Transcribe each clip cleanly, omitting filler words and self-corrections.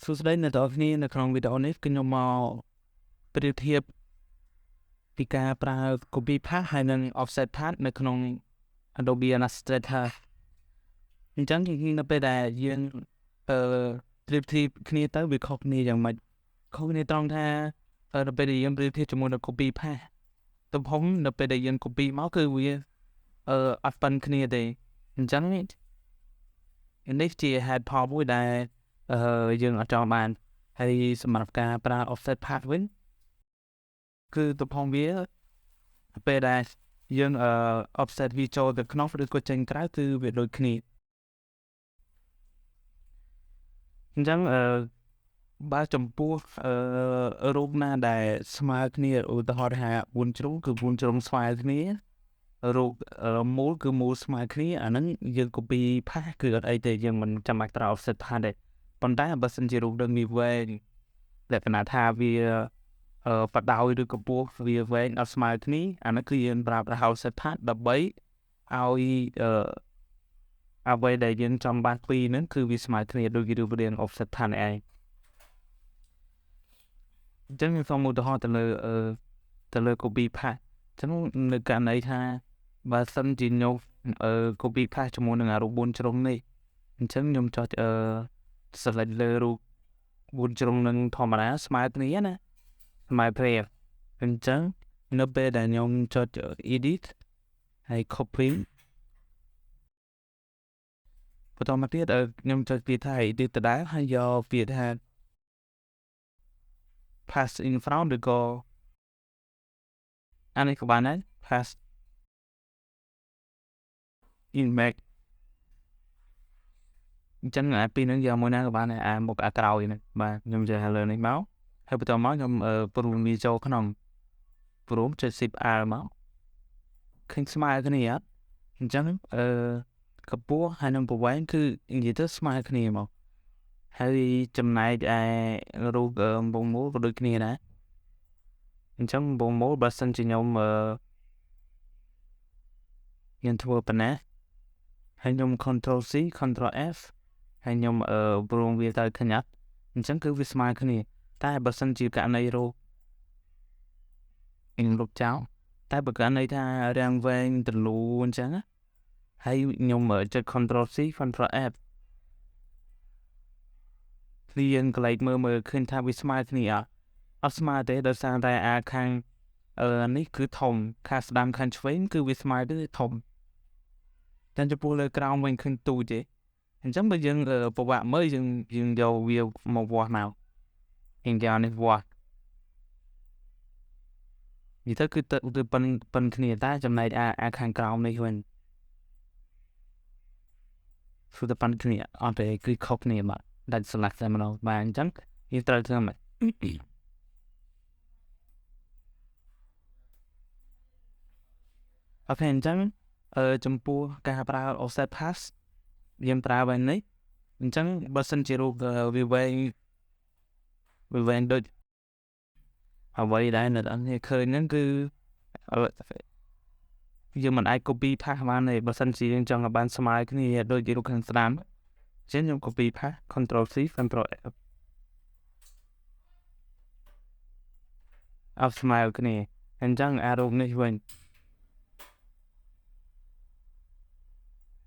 សួស្តីអ្នកទាំងអស់គ្នានៅក្នុងវីដេអូនេះគឺខ្ញុំមកប្រៀបធៀបពីការប្រើ copy paste ហើយនិង offset path នៅក្នុង Adobe Illustrator អញ្ចឹងនៅពេលដែលយើងប្រៀបធៀបគ្នាទៅវាខុសគ្នាយ៉ាងម៉េចខុសគ្នាត្រង់ថានៅពេលដែលយើងប្រៀបធៀបជាមួយនឹង copy paste ទំហំនៅពេលដែលយើង copy មកគឺវាអត់ប៉ុនគ្នាទេអញ្ចឹងនេះជាហេតុផលមួយដែលយើងអត់ចង់បានហើយសម្រាប់ការប្រើ offset path វិញគឺទំហំវាពេលដែលយើងoffset វាចូលទៅក្នុងឬក៏ចេញក្រៅគឺវាដូចគ្នាអញ្ចឹងបើចំពោះរូបណាដែលស្មើគ្នាឧទាហរណ៍ថា4ជ្រុងគឺ4ជ្រុងស្មើគ្នារូបមូលគឺមូលស្មើគ្នាអាហ្នឹងយើង copy paste គឺអត់អីទេយើងមិនចាំបាច់ប្រើ offset path ទេប៉ុន្តែបើសិនជារូបនឹងវាវែងលក្ខណៈថាវាបដោយឬកម្ពស់វាវែងអត់ស្មើគ្នាអានោះគឺយើងប្រើ offset path ដើម្បីឲ្យអ្វីដែលយើងចង់បានពីរហ្នឹងគឺវាស្មើគ្នាដូចរូបរាង offset path នេះឯងអញ្ចឹងខ្ញុំសូមឧទាហរណ៍ទៅលើ copy path អញ្ចឹងនៅករណីថាបើសិនជាខ្ញុំcopy path ជាមួយនឹងរូប4ជ្រុងនេះអញ្ចឹងខ្ញុំចុចselect លើរូប4ជ្រុងនឹងធម្មតាស្មើគ្នាណាស្មើគ្នាអញ្ចឹងនៅពេលដែលខ្ញុំចុច edit ហើយ copy បន្តមកទៀតខ្ញុំចុចពាក្យថា edit ដដែលហើយយកពាក្យថា pass in front ឬក៏អានេះក៏បានដែរ pass in back អញ្ចឹងពីរហ្នឹងយកមួយណាក៏បានដែរមុខក្រោយហ្នឹងបាទខ្ញុំចុចលើនេះមកហើយបន្តមកខ្ញុំព្រមវាចូលក្នុងព្រមចុច shift R មកឃើញស្មើគ្នាអត់អញ្ចឹងកម្ពស់ហើយនឹងប្រវែងគឺនិយាយទៅស្មើគ្នាមកហើយចំណែកឯរូបបំពង់មូលក៏ដូចគ្នាដែរអញ្ចឹងបំពង់មូលបើសិនជាខ្ញុំធ្វើប៉ុណ្ណាហើយខ្ញុំ Ctrl C Ctrl F ហើយខ្ញុំព្រមវាទៅខ្ញាត់អញ្ចឹងគឺវាស្មើគ្នាតែបើសិនជាករណីរូបខ្ញុំលុបចោលតែបើករណីថារាងវែងទលូអញ្ចឹងហើយខ្ញុំចុច Ctrl C Ctrl F ព្រៀងកន្លែងមើលឃើញថាវាស្មើគ្នាអត់ស្មើទេដោយសារតែខាងនេះគឺធំខាងស្ដាំខាងឆ្វេងគឺវាស្មើទៅធំតែចំពោះលើក្រោមវិញឃើញទូចទេអញ្ចឹងបើយើងពិបាកមើលយើងយកវាមកវាស់មកយើងយកនេះវាស់និយាយទៅគឺទៅប៉ុនគ្នាតែចំណែកខាងក្រោមនេះវិញគឺទៅប៉ុនគ្នាអត់ទេគឺខុសគ្នាបាទដាច់ select តែម្ដងបាទអញ្ចឹងយើងត្រូវធ្វើម៉េចអូខេអញ្ចឹងចំពោះការប្រើ offset path យើងប្រើបែបនេះអញ្ចឹងបើសិនជារូបវាវែងដូចអ្វីដែលអ្នកនរឃើញហ្នឹងគឺយើងមិនអាច copy path បានទេបើសិនជាយើងចង់ឲ្យបានស្មើគ្នាដូចរូបខាងស្ដាំអញ្ចឹងខ្ញុំ copy path Ctrl C Ctrl F ឲ្យស្មើគ្នាអញ្ចឹងរូបនេះវិញ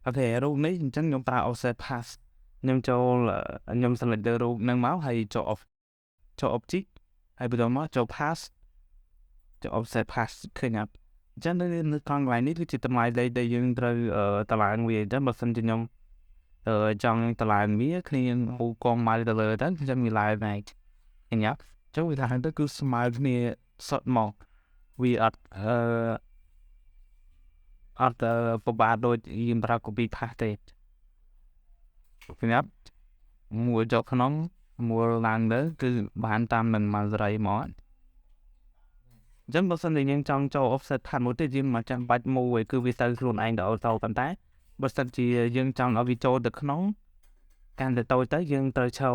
អូខេរូបនេះអញ្ចឹងខ្ញុំប្រើ offset path ខ្ញុំខ្ញុំ select លើរូបហ្នឹងមកហើយចូល object ហើយបន្តមកចូល path ចូល offset path ឃើញអត់អញ្ចឹងនៅកន្លែងនេះគឺជាតម្លៃដែលយើងត្រូវតម្លើងវាអញ្ចឹងបើសិនជាខ្ញុំចង់តម្លើងវាគ្នាមូលកងមកទៅលើទៅខ្ញុំវាឡើងហ្នឹងឃើញអត់ចុះវាថាទៅគឺស្មើគ្នាសុទ្ធមកវាអត់ពិបាកដូចយើងប្រើ copy path ទេឃើញអត់មួយចូលក្នុងមួយឡើងទៅគឺបានតាមនឹងមកសេរីមកអញ្ចឹងបើសិនជាយើងចង់ចូល offset path មួយទៀតយើងមិនចាំបាច់មូលឯគឺវាទៅខ្លួនឯងទៅប៉ុន្តែបើសិនជាយើងចង់ឲ្យវាចូលទៅក្នុងកាន់តែតូចទៅយើងត្រូវឈរ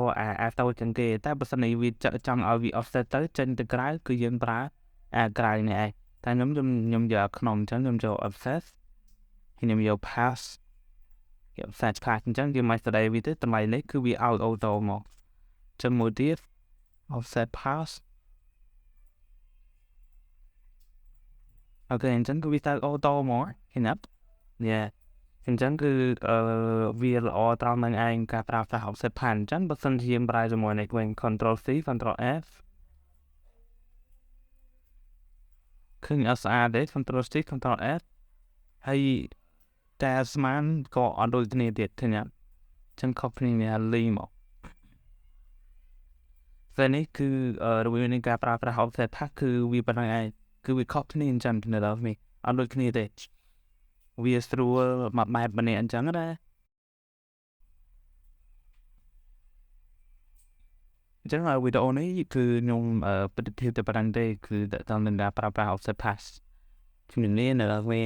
តូចជាងគេតែបើសិនជាវាចង់ឲ្យវា offset ទៅចេញទៅក្រៅគឺយើងប្រើក្រៅនេះឯងតែខ្ញុំយកក្នុងអញ្ចឹងខ្ញុំចូល offset ខ្ញុំយក path យក offset path អញ្ចឹងយើងមិនស្ដីវាទេតម្លៃនេះគឺវាឲ្យអូតូមក ជាមួយទៀត offset pass អូខេអញ្ចឹងគឺវាទៅអូតូហ្មងឃើញអត់អញ្ចឹងគឺវាល្អត្រង់នឹងឯងការប្រើប្រាស់ offset pass អញ្ចឹងបើសិនជាយើងប្រើជាមួយនេះវិញ control C control F ឃើញអត់ស្អាតទេ control C control F ហើយតែស្មានក៏អត់ដូចគ្នាទៀតឃើញអត់អញ្ចឹងខុសគ្នានេះលីមកពេលនេះគឺរវាងនឹងការប្រើប្រាស់ offset pass គឺវាប៉ុណ្ណឹងឯងគឺវាខុសគ្នាអញ្ចឹងនៅដល់នេះអត់ដូចគ្នាទេវាស្រួលមួយបែបម្នាក់អញ្ចឹងណាអញ្ចឹងវីដេអូនេះគឺខ្ញុំប្រៀបធៀបតែប៉ុណ្្នឹងទេគឺតើតើនឹងការប្រើប្រាស់ offset pass ជំនាញនៅដល់វា